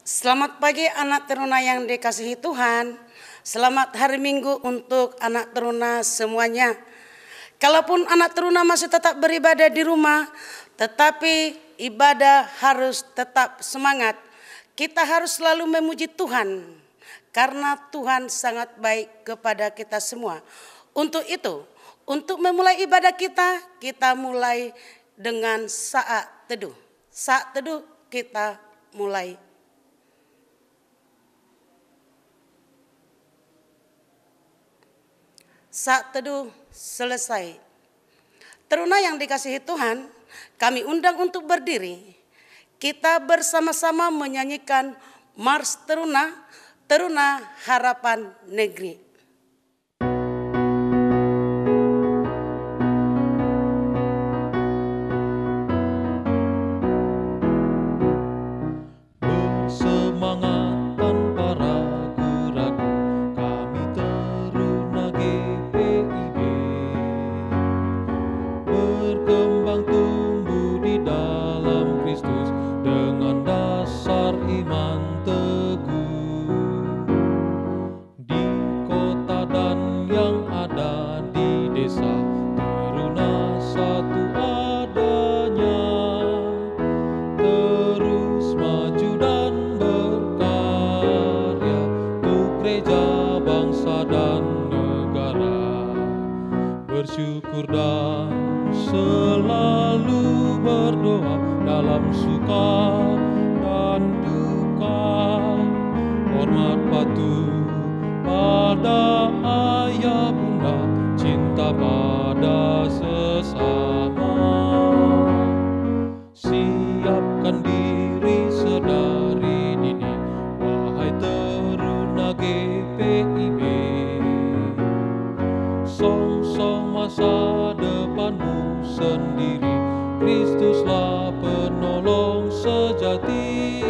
Selamat pagi anak teruna yang dikasihi Tuhan. Selamat hari Minggu untuk anak teruna semuanya. Kalaupun anak teruna masih tetap beribadah di rumah, tetapi ibadah harus tetap semangat. Kita harus selalu memuji Tuhan, karena Tuhan sangat baik kepada kita semua. Untuk itu, untuk memulai ibadah kita mulai dengan saat teduh. Saat teduh kita mulai. Saat teduh selesai. Teruna yang dikasihi Tuhan, kami undang untuk berdiri. Kita bersama-sama menyanyikan Mars Teruna, Teruna Harapan Negeri. Bersyukur dan selalu berdoa dalam suka dan duka. Hormat patuh pada ayah bunda, cinta pada sesama. Siapkan diri sedari dini, wahai teruna GPIB. Song-song masa depanmu sendiri, Kristuslah penolong sejati,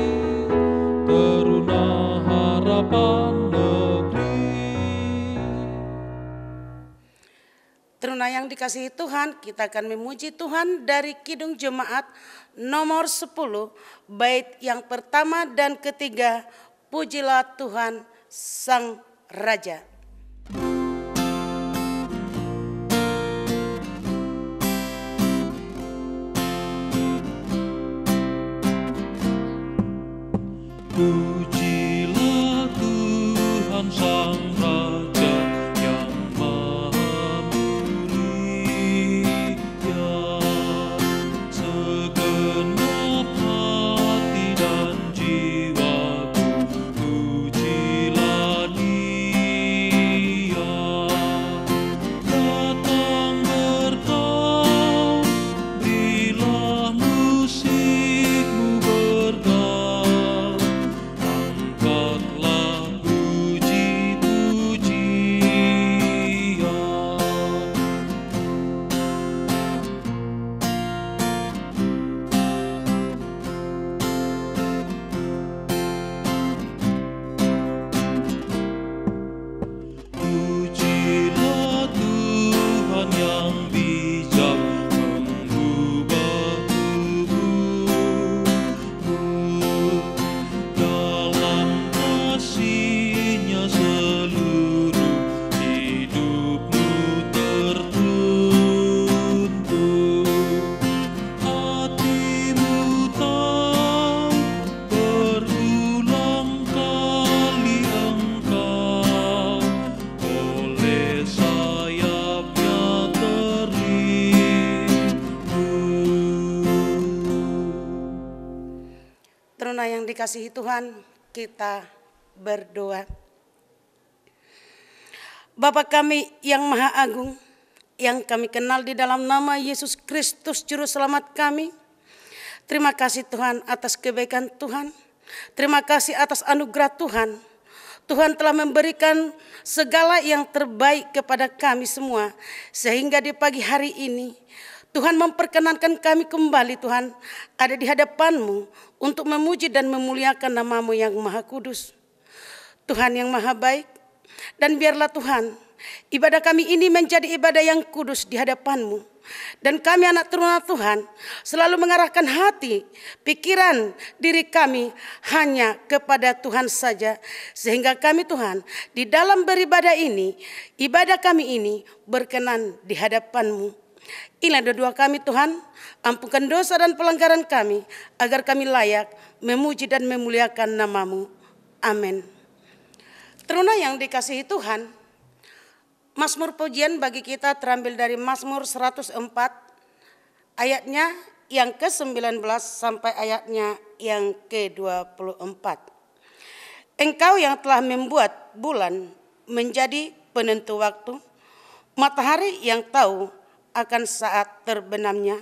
teruna harapan negeri. Teruna yang dikasihi Tuhan, kita akan memuji Tuhan dari Kidung Jemaat nomor 10, bait yang pertama dan ketiga, Pujilah Tuhan Sang Raja. Pujilah Tuhan Sang Raja yang Maha Mulia, segenap hati dan jiwaku, pujilah Dia. Datang berkau, berilah musikmu bergaul, angkatlah puji-pujian. Pujilah Tuhan yang bijak mengubah tubuhmu, dalam kasih-Nya seluruh hidupmu tertuntun. Hatimu tahu berulang kali engkau oleh sayap-Nya terlindung. Teruna yang dikasihi Tuhan, kita berdoa. Bapa kami yang Maha Agung, yang kami kenal di dalam nama Yesus Kristus Juru Selamat kami, terima kasih Tuhan atas kebaikan Tuhan. Terima kasih atas anugerah Tuhan. Tuhan telah memberikan segala yang terbaik kepada kami semua, sehingga di pagi hari ini Tuhan memperkenankan kami kembali Tuhan ada di hadapan-Mu untuk memuji dan memuliakan nama-Mu yang Maha Kudus. Tuhan yang Maha Baik, dan biarlah Tuhan ibadah kami ini menjadi ibadah yang kudus di hadapan-Mu. Dan kami anak teruna Tuhan selalu mengarahkan hati, pikiran, diri kami hanya kepada Tuhan saja. Sehingga kami Tuhan di dalam beribadah ini, ibadah kami ini berkenan di hadapan-Mu. Inilah doa kami Tuhan, ampunkan dosa dan pelanggaran kami, agar kami layak memuji dan memuliakan nama-Mu. Amin. Teruna yang dikasihi Tuhan, Mazmur pujian bagi kita terambil dari Mazmur 104, ayatnya yang ke-19 sampai ayatnya yang ke-24. Engkau yang telah membuat bulan menjadi penentu waktu, matahari yang tahu akan saat terbenamnya.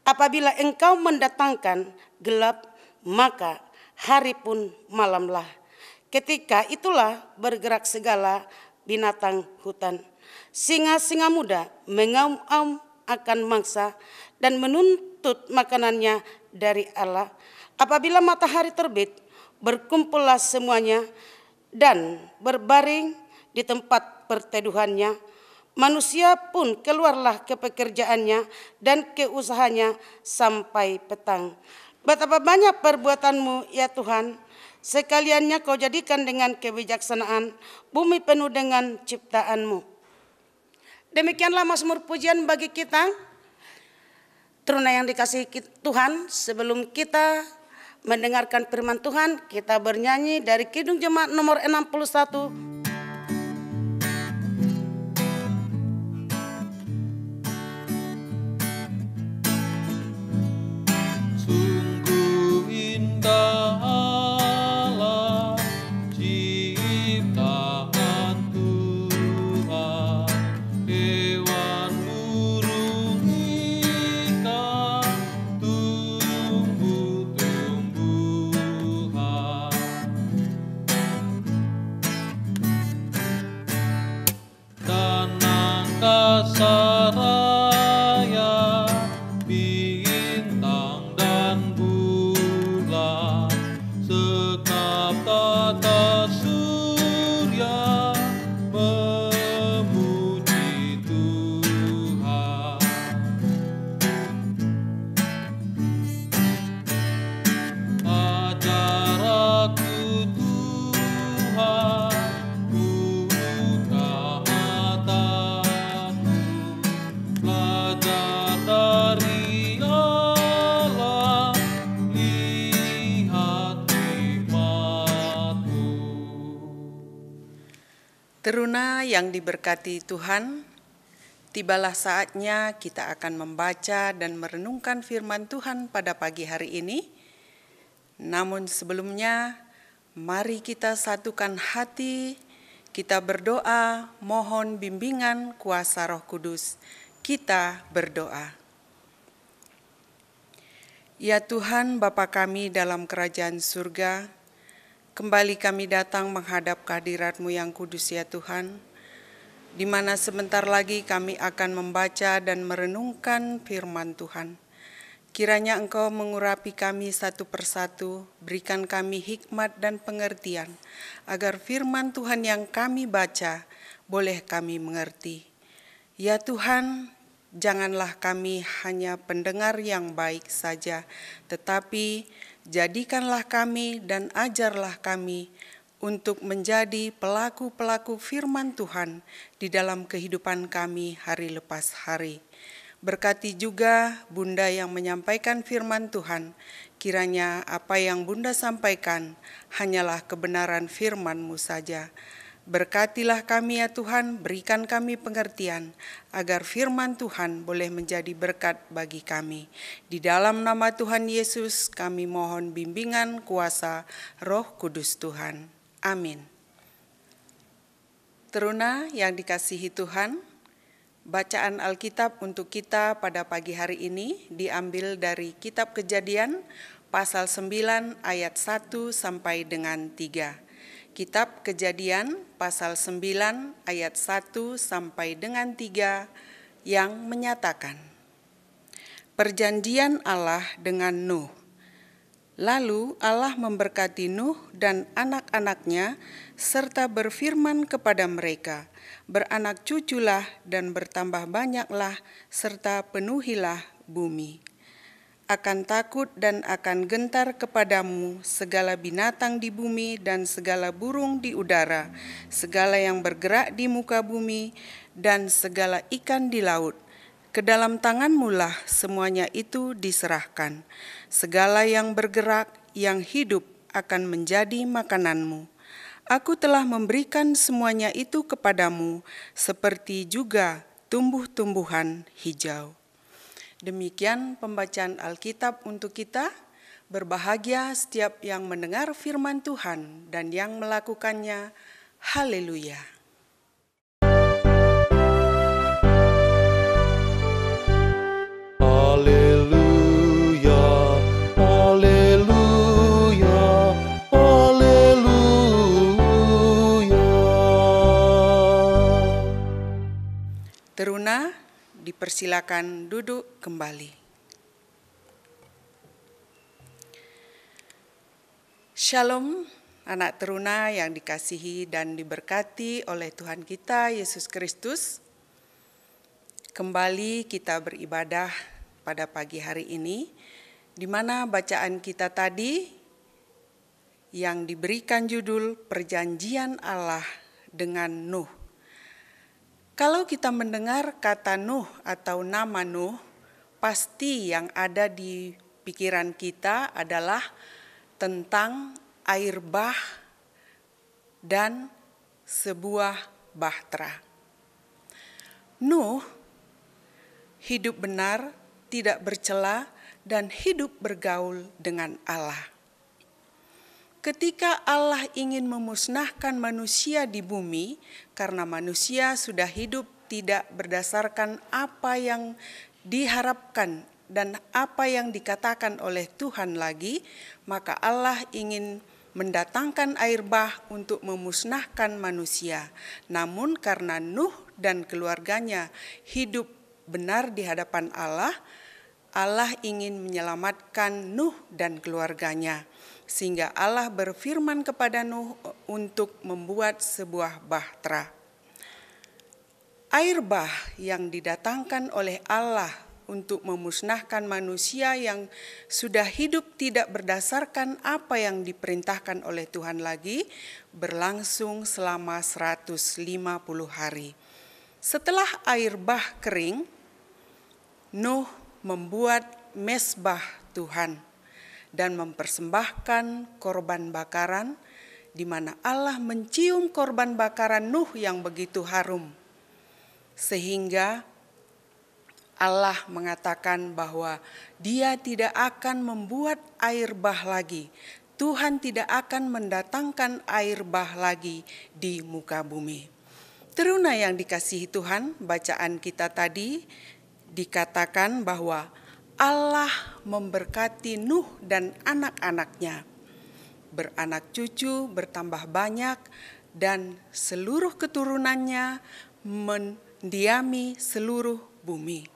Apabila engkau mendatangkan gelap, maka hari pun malamlah. Ketika itulah bergerak segala binatang hutan. Singa-singa muda mengaum-aum akan mangsa dan menuntut makanannya dari Allah. Apabila matahari terbit, berkumpullah semuanya dan berbaring di tempat perteduhannya. Manusia pun keluarlah ke pekerjaannya dan ke usahanya sampai petang. Betapa banyak perbuatanmu ya Tuhan, sekaliannya kau jadikan dengan kebijaksanaan, bumi penuh dengan ciptaanmu. Demikianlah Mazmur pujian bagi kita. Teruna yang dikasihi Tuhan, sebelum kita mendengarkan firman Tuhan, kita bernyanyi dari Kidung Jemaat nomor 61. Sungguh indah Allah ciptaan Tuhan, hewan burung ikan, tumbuh-tumbuhan. Dan angkasa raya, bintang dan bulan, sekap tata surya memuji Tuhan. Ajar aku Tuhan, buka mataku, belajar dari Allah, lihat hikmat-Mu. Teruna yang diberkati Tuhan, tibalah saatnya kita akan membaca dan merenungkan firman Tuhan pada pagi hari ini. Namun sebelumnya, mari kita satukan hati, kita berdoa, mohon bimbingan kuasa Roh Kudus. Kita berdoa. Ya Tuhan, Bapa kami dalam kerajaan surga, kembali kami datang menghadap kehadirat-Mu yang kudus ya Tuhan, di mana sebentar lagi kami akan membaca dan merenungkan firman Tuhan. Kiranya Engkau mengurapi kami satu persatu, berikan kami hikmat dan pengertian, agar firman Tuhan yang kami baca boleh kami mengerti. Ya Tuhan, janganlah kami hanya pendengar yang baik saja, tetapi jadikanlah kami dan ajarlah kami untuk menjadi pelaku-pelaku firman Tuhan di dalam kehidupan kami hari lepas hari. Berkati juga Bunda yang menyampaikan firman Tuhan, kiranya apa yang Bunda sampaikan hanyalah kebenaran firman-Mu saja. Berkatilah kami ya Tuhan, berikan kami pengertian, agar firman Tuhan boleh menjadi berkat bagi kami. Di dalam nama Tuhan Yesus kami mohon bimbingan kuasa Roh Kudus Tuhan. Amin. Teruna yang dikasihi Tuhan, bacaan Alkitab untuk kita pada pagi hari ini diambil dari Kitab Kejadian pasal 9 ayat 1 sampai dengan 3. Kitab Kejadian pasal 9 ayat 1 sampai dengan 3 yang menyatakan, Perjanjian Allah dengan Nuh. Lalu Allah memberkati Nuh dan anak-anaknya serta berfirman kepada mereka, "Beranak cuculah dan bertambah banyaklah serta penuhilah bumi. Akan takut dan akan gentar kepadamu segala binatang di bumi dan segala burung di udara, segala yang bergerak di muka bumi dan segala ikan di laut. Ke dalam tanganmulah semuanya itu diserahkan. Segala yang bergerak, yang hidup akan menjadi makananmu. Aku telah memberikan semuanya itu kepadamu, seperti juga tumbuh-tumbuhan hijau." Demikian pembacaan Alkitab untuk kita. Berbahagia setiap yang mendengar firman Tuhan dan yang melakukannya. Haleluya. Haleluya, haleluya, haleluya. Teruna, dipersilakan duduk kembali. Shalom, anak teruna yang dikasihi dan diberkati oleh Tuhan kita Yesus Kristus. Kembali kita beribadah pada pagi hari ini, di mana bacaan kita tadi yang diberikan judul Perjanjian Allah dengan Nuh. Kalau kita mendengar kata Nuh atau nama Nuh, pasti yang ada di pikiran kita adalah tentang air bah dan sebuah bahtera. Nuh hidup benar, tidak bercela, dan hidup bergaul dengan Allah. Ketika Allah ingin memusnahkan manusia di bumi, karena manusia sudah hidup tidak berdasarkan apa yang diharapkan dan apa yang dikatakan oleh Tuhan lagi, maka Allah ingin mendatangkan air bah untuk memusnahkan manusia. Namun karena Nuh dan keluarganya hidup benar di hadapan Allah, Allah ingin menyelamatkan Nuh dan keluarganya. Sehingga Allah berfirman kepada Nuh untuk membuat sebuah bahtera. Air bah yang didatangkan oleh Allah untuk memusnahkan manusia yang sudah hidup tidak berdasarkan apa yang diperintahkan oleh Tuhan lagi, berlangsung selama 150 hari. Setelah air bah kering, Nuh membuat mezbah Tuhan dan mempersembahkan korban bakaran, di mana Allah mencium korban bakaran Nuh yang begitu harum. Sehingga Allah mengatakan bahwa Dia tidak akan membuat air bah lagi. Tuhan tidak akan mendatangkan air bah lagi di muka bumi. Teruna yang dikasihi Tuhan, bacaan kita tadi dikatakan bahwa Allah memberkati Nuh dan anak-anaknya. Beranak cucu, bertambah banyak, dan seluruh keturunannya mendiami seluruh bumi.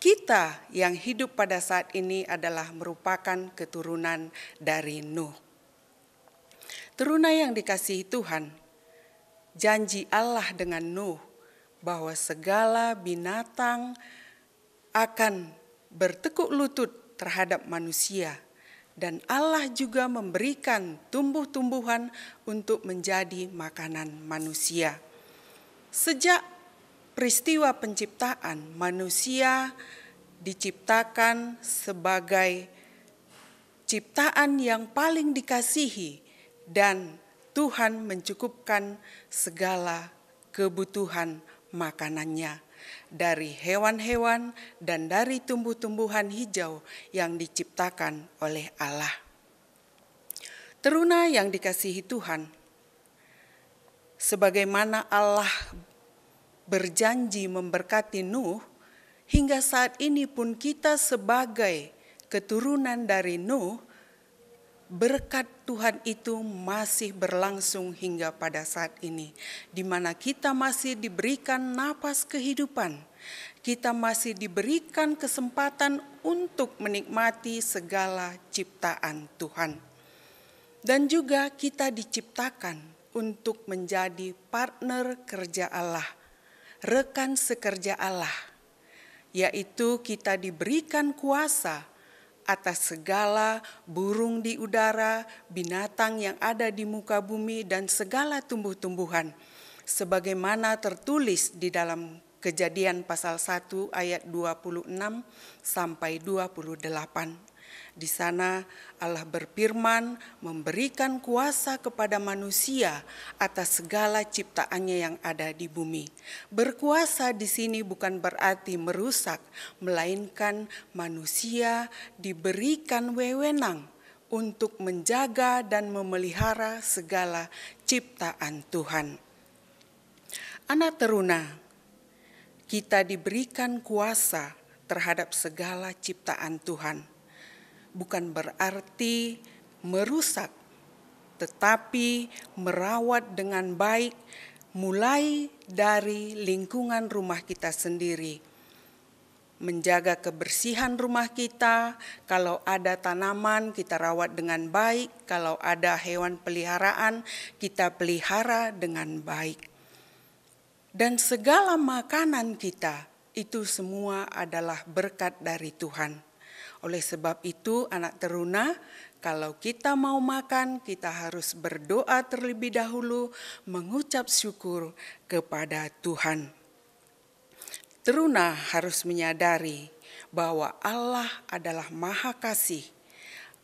Kita yang hidup pada saat ini adalah merupakan keturunan dari Nuh. Teruna yang dikasihi Tuhan, janji Allah dengan Nuh bahwa segala binatang akan bertekuk lutut terhadap manusia, dan Allah juga memberikan tumbuh-tumbuhan untuk menjadi makanan manusia. Sejak peristiwa penciptaan, manusia diciptakan sebagai ciptaan yang paling dikasihi, dan Tuhan mencukupkan segala kebutuhan makanannya dari hewan-hewan dan dari tumbuh-tumbuhan hijau yang diciptakan oleh Allah. Teruna yang dikasihi Tuhan, sebagaimana Allah berjanji memberkati Nuh, hingga saat ini pun kita sebagai keturunan dari Nuh, berkat Tuhan itu masih berlangsung hingga pada saat ini, di mana kita masih diberikan napas kehidupan. kita masih diberikan kesempatan untuk menikmati segala ciptaan Tuhan. Dan juga kita diciptakan untuk menjadi partner kerja Allah, rekan sekerja Allah, yaitu kita diberikan kuasa atas segala burung di udara, binatang yang ada di muka bumi, dan segala tumbuh-tumbuhan, sebagaimana tertulis di dalam Kejadian pasal 1 ayat 26 sampai 28. Di sana Allah berfirman memberikan kuasa kepada manusia atas segala ciptaannya yang ada di bumi. Berkuasa di sini bukan berarti merusak, melainkan manusia diberikan wewenang untuk menjaga dan memelihara segala ciptaan Tuhan. Anak teruna, kita diberikan kuasa terhadap segala ciptaan Tuhan. Bukan berarti merusak, tetapi merawat dengan baik, mulai dari lingkungan rumah kita sendiri. Menjaga kebersihan rumah kita, kalau ada tanaman kita rawat dengan baik, kalau ada hewan peliharaan kita pelihara dengan baik. Dan segala makanan kita itu semua adalah berkat dari Tuhan. Oleh sebab itu, anak teruna, kalau kita mau makan, kita harus berdoa terlebih dahulu, mengucap syukur kepada Tuhan. Teruna harus menyadari bahwa Allah adalah Maha Kasih.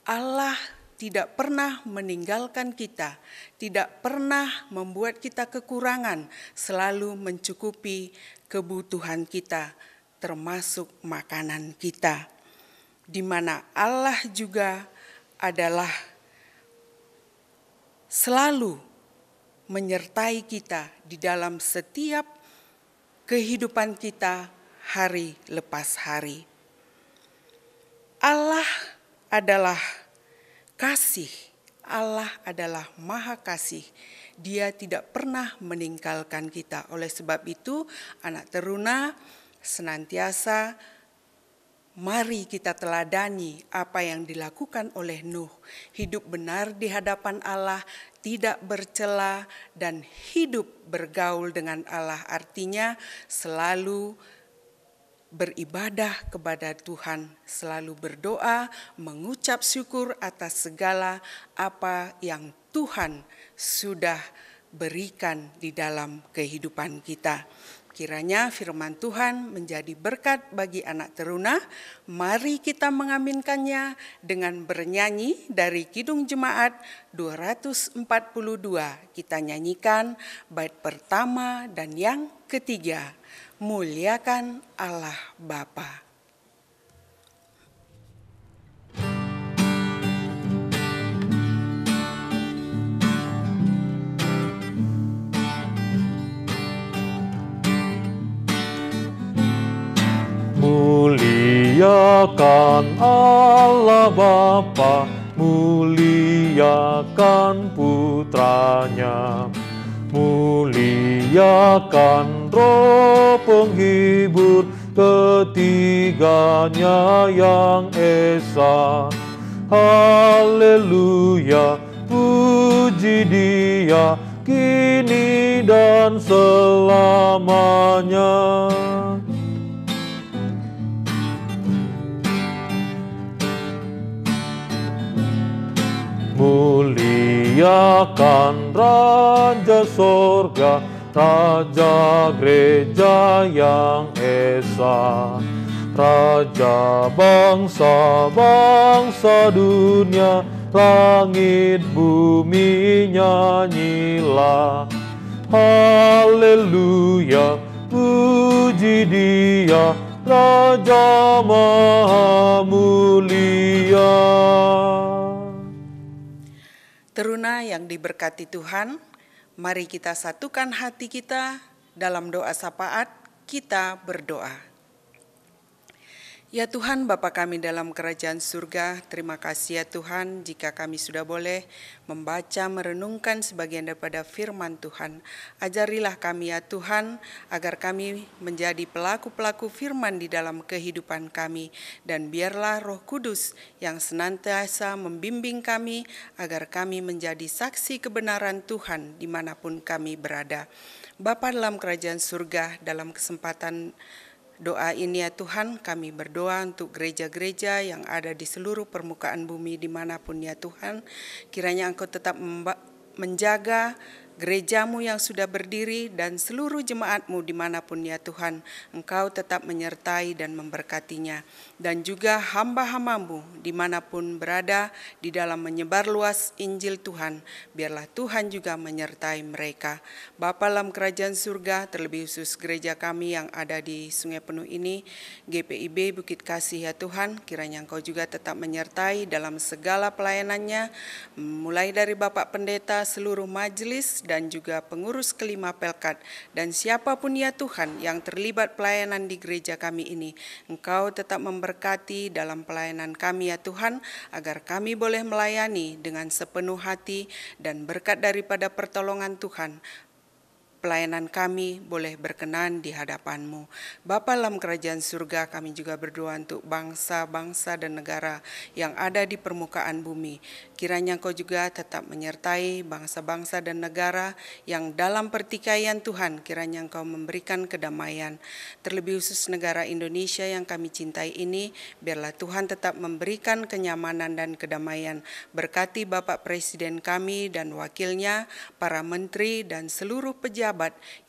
Allah tidak pernah meninggalkan kita, tidak pernah membuat kita kekurangan, selalu mencukupi kebutuhan kita, termasuk makanan kita. Di mana Allah juga adalah selalu menyertai kita di dalam setiap kehidupan kita hari lepas hari. Allah adalah kasih, Allah adalah Maha Kasih. Dia tidak pernah meninggalkan kita. Oleh sebab itu, anak teruna, senantiasa mari kita teladani apa yang dilakukan oleh Nuh. Hidup benar di hadapan Allah, tidak bercela, dan hidup bergaul dengan Allah. Artinya selalu beribadah kepada Tuhan, selalu berdoa, mengucap syukur atas segala apa yang Tuhan sudah berikan di dalam kehidupan kita. Kiranya firman Tuhan menjadi berkat bagi anak teruna. Mari kita mengaminkannya dengan bernyanyi dari Kidung Jemaat 242. Kita nyanyikan bait pertama dan yang ketiga. Muliakan Allah Bapa. Muliakan Allah Bapa, muliakan Putranya, muliakan Roh Penghibur ketiganya yang esa. Haleluya, puji Dia kini dan selamanya. Muliakan Raja Sorga, Raja Gereja yang esa, Raja bangsa-bangsa dunia, langit bumi nyanyilah. Haleluya, puji Dia, Raja Maha Mulia. Teruna yang diberkati Tuhan, mari kita satukan hati kita dalam doa syafaat. Kita berdoa. Ya Tuhan, Bapa kami dalam kerajaan surga, terima kasih ya Tuhan jika kami sudah boleh membaca, merenungkan sebagian daripada firman Tuhan. Ajarilah kami ya Tuhan, agar kami menjadi pelaku-pelaku firman di dalam kehidupan kami. Dan biarlah Roh Kudus yang senantiasa membimbing kami, agar kami menjadi saksi kebenaran Tuhan dimanapun kami berada. Bapa dalam kerajaan surga, dalam kesempatan doa ini ya Tuhan, kami berdoa untuk gereja-gereja yang ada di seluruh permukaan bumi dimanapun ya Tuhan. Kiranya Engkau tetap menjaga gerejamu yang sudah berdiri dan seluruh jemaatmu dimanapun ya Tuhan. Engkau tetap menyertai dan memberkatinya. Dan juga hamba-hambamu dimanapun berada di dalam menyebar luas Injil Tuhan. Biarlah Tuhan juga menyertai mereka. Bapa dalam kerajaan surga, terlebih khusus gereja kami yang ada di Sungai Penuh ini, GPIB Bukit Kasih ya Tuhan, kiranya Engkau juga tetap menyertai dalam segala pelayanannya, mulai dari Bapak Pendeta, seluruh majelis, dan juga pengurus kelima Pelkat, dan siapapun ya Tuhan yang terlibat pelayanan di gereja kami ini. Engkau tetap memberkati dalam pelayanan kami ya Tuhan, agar kami boleh melayani dengan sepenuh hati dan berkat daripada pertolongan Tuhan. Pelayanan kami boleh berkenan di hadapan-Mu. Bapa dalam kerajaan surga, kami juga berdoa untuk bangsa-bangsa dan negara yang ada di permukaan bumi. Kiranya Engkau juga tetap menyertai bangsa-bangsa dan negara yang dalam pertikaian Tuhan. Kiranya Engkau memberikan kedamaian. Terlebih khusus negara Indonesia yang kami cintai ini, biarlah Tuhan tetap memberikan kenyamanan dan kedamaian. Berkati Bapak Presiden kami dan wakilnya, para menteri dan seluruh pejabat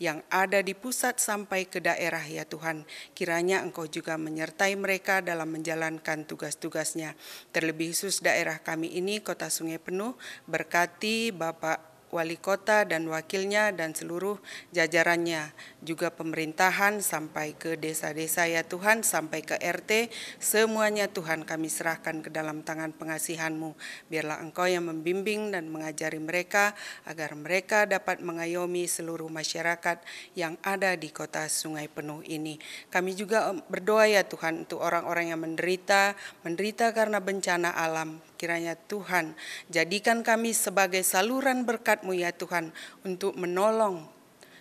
yang ada di pusat sampai ke daerah ya Tuhan. Kiranya Engkau juga menyertai mereka dalam menjalankan tugas-tugasnya. Terlebih khusus daerah kami ini, Kota Sungai Penuh, berkati Bapak Wali Kota dan wakilnya dan seluruh jajarannya, juga pemerintahan sampai ke desa-desa ya Tuhan, sampai ke RT, semuanya Tuhan kami serahkan ke dalam tangan pengasihan-Mu. Biarlah Engkau yang membimbing dan mengajari mereka, agar mereka dapat mengayomi seluruh masyarakat yang ada di Kota Sungai Penuh ini. Kami juga berdoa ya Tuhan untuk orang-orang yang menderita karena bencana alam. Kiranya Tuhan jadikan kami sebagai saluran berkat-Mu ya Tuhan, untuk menolong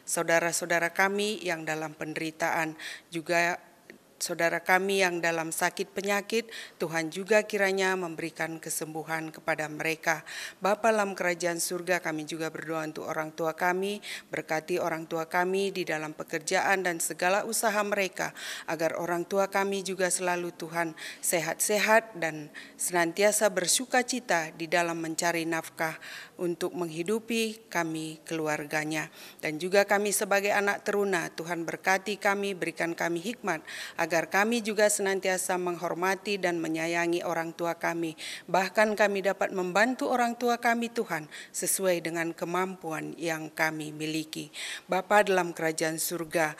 saudara-saudara kami yang dalam penderitaan, juga saudara kami yang dalam sakit penyakit. Tuhan juga kiranya memberikan kesembuhan kepada mereka. Bapa dalam kerajaan surga, kami juga berdoa untuk orang tua kami. Berkati orang tua kami di dalam pekerjaan dan segala usaha mereka, agar orang tua kami juga selalu Tuhan sehat-sehat dan senantiasa bersuka cita di dalam mencari nafkah untuk menghidupi kami keluarganya. Dan juga kami sebagai anak teruna, Tuhan berkati kami, berikan kami hikmat, agar kami juga senantiasa menghormati dan menyayangi orang tua kami. Bahkan kami dapat membantu orang tua kami Tuhan, sesuai dengan kemampuan yang kami miliki. Bapa dalam kerajaan surga,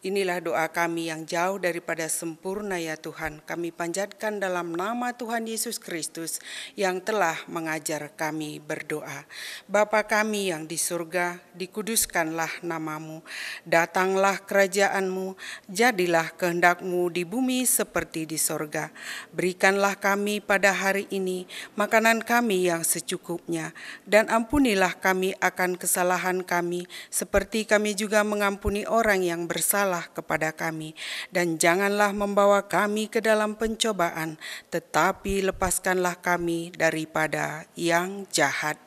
inilah doa kami yang jauh daripada sempurna ya Tuhan. Kami panjatkan dalam nama Tuhan Yesus Kristus yang telah mengajar kami berdoa. Bapa kami yang di surga, dikuduskanlah nama-Mu. Datanglah kerajaan-Mu, jadilah kehendak-Mu di bumi seperti di surga. Berikanlah kami pada hari ini makanan kami yang secukupnya, dan ampunilah kami akan kesalahan kami, seperti kami juga mengampuni orang yang bersalah kepada kami. Dan janganlah membawa kami ke dalam pencobaan, tetapi lepaskanlah kami daripada yang jahat.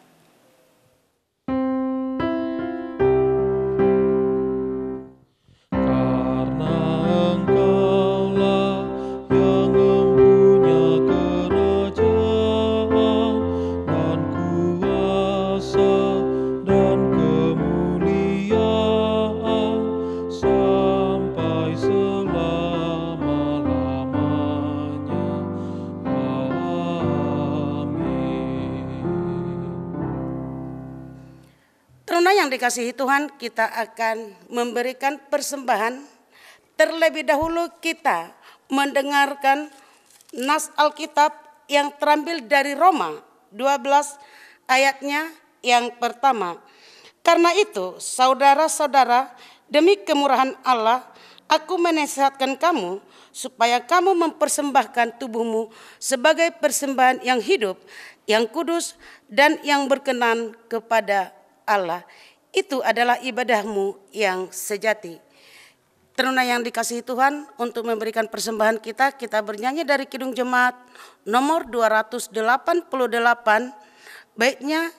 Yang dikasihi Tuhan, kita akan memberikan persembahan. Terlebih dahulu kita mendengarkan nas Alkitab yang terambil dari Roma 12 ayatnya yang pertama. Karena itu, saudara-saudara, demi kemurahan Allah Aku menasihatkan kamu supaya kamu mempersembahkan tubuhmu sebagai persembahan yang hidup, yang kudus, dan yang berkenan kepada Allah. Itu adalah ibadahmu yang sejati. Teruna yang dikasihi Tuhan, untuk memberikan persembahan kita bernyanyi dari Kidung Jemaat nomor 288, baitnya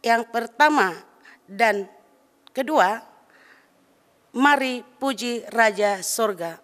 yang pertama dan kedua, Mari Puji Raja Sorga.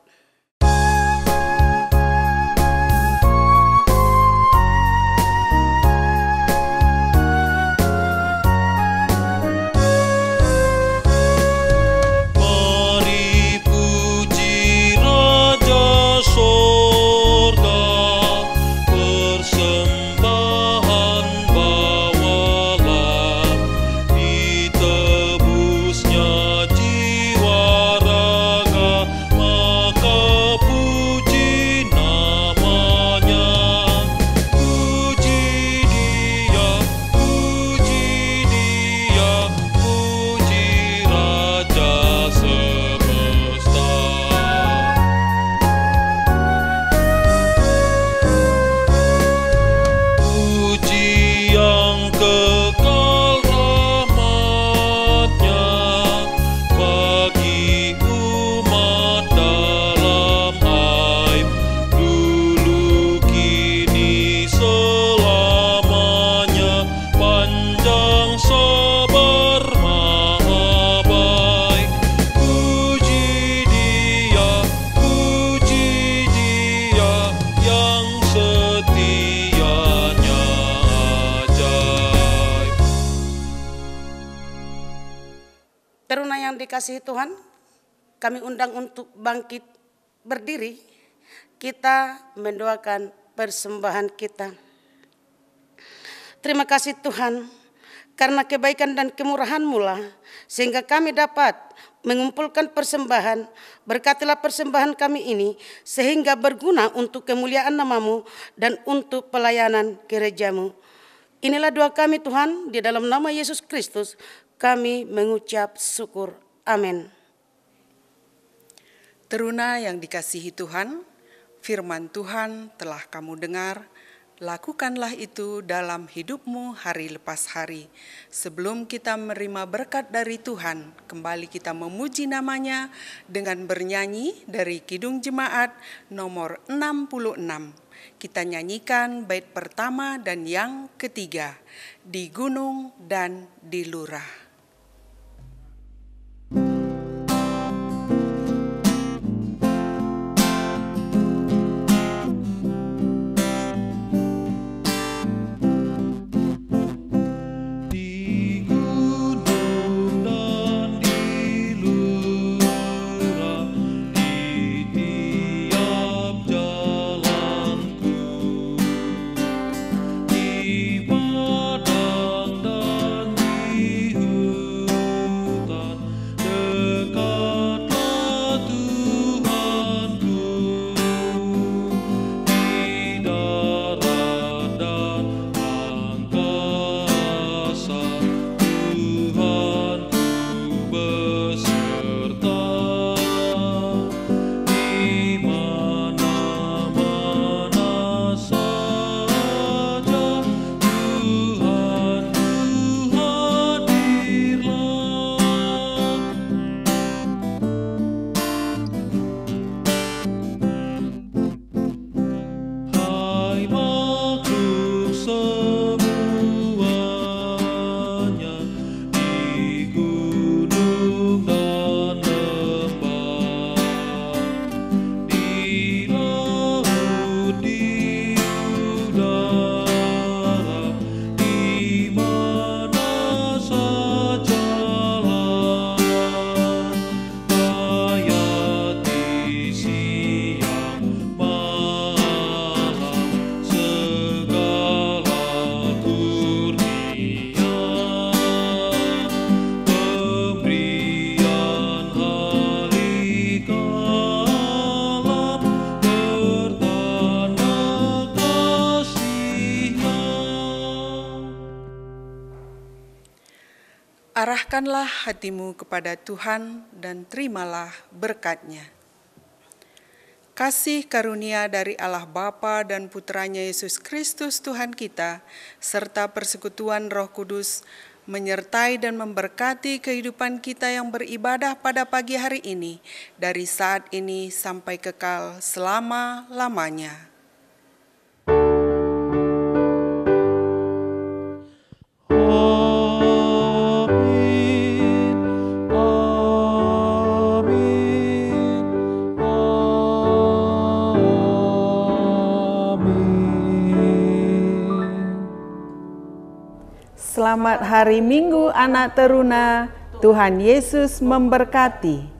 Teruna yang dikasihi Tuhan, kami undang untuk bangkit berdiri. Kita mendoakan persembahan kita. Terima kasih Tuhan, karena kebaikan dan kemurahan-Mu lah, sehingga kami dapat mengumpulkan persembahan. Berkatilah persembahan kami ini, sehingga berguna untuk kemuliaan nama-Mu dan untuk pelayanan gereja-Mu. Inilah doa kami Tuhan, di dalam nama Yesus Kristus kami mengucap syukur. Amin. Teruna yang dikasihi Tuhan, firman Tuhan telah kamu dengar, lakukanlah itu dalam hidupmu hari lepas hari. Sebelum kita menerima berkat dari Tuhan, kembali kita memuji namanya dengan bernyanyi dari Kidung Jemaat nomor 66. Kita nyanyikan bait pertama dan yang ketiga, di gunung dan di lurah. Arahkanlah hatimu kepada Tuhan dan terimalah berkat-Nya. kasih karunia dari Allah Bapa dan Putranya Yesus Kristus Tuhan kita, serta persekutuan Roh Kudus, menyertai dan memberkati kehidupan kita yang beribadah pada pagi hari ini, dari saat ini sampai kekal selama-lamanya. Selamat hari Minggu anak teruna, Tuhan Yesus memberkati.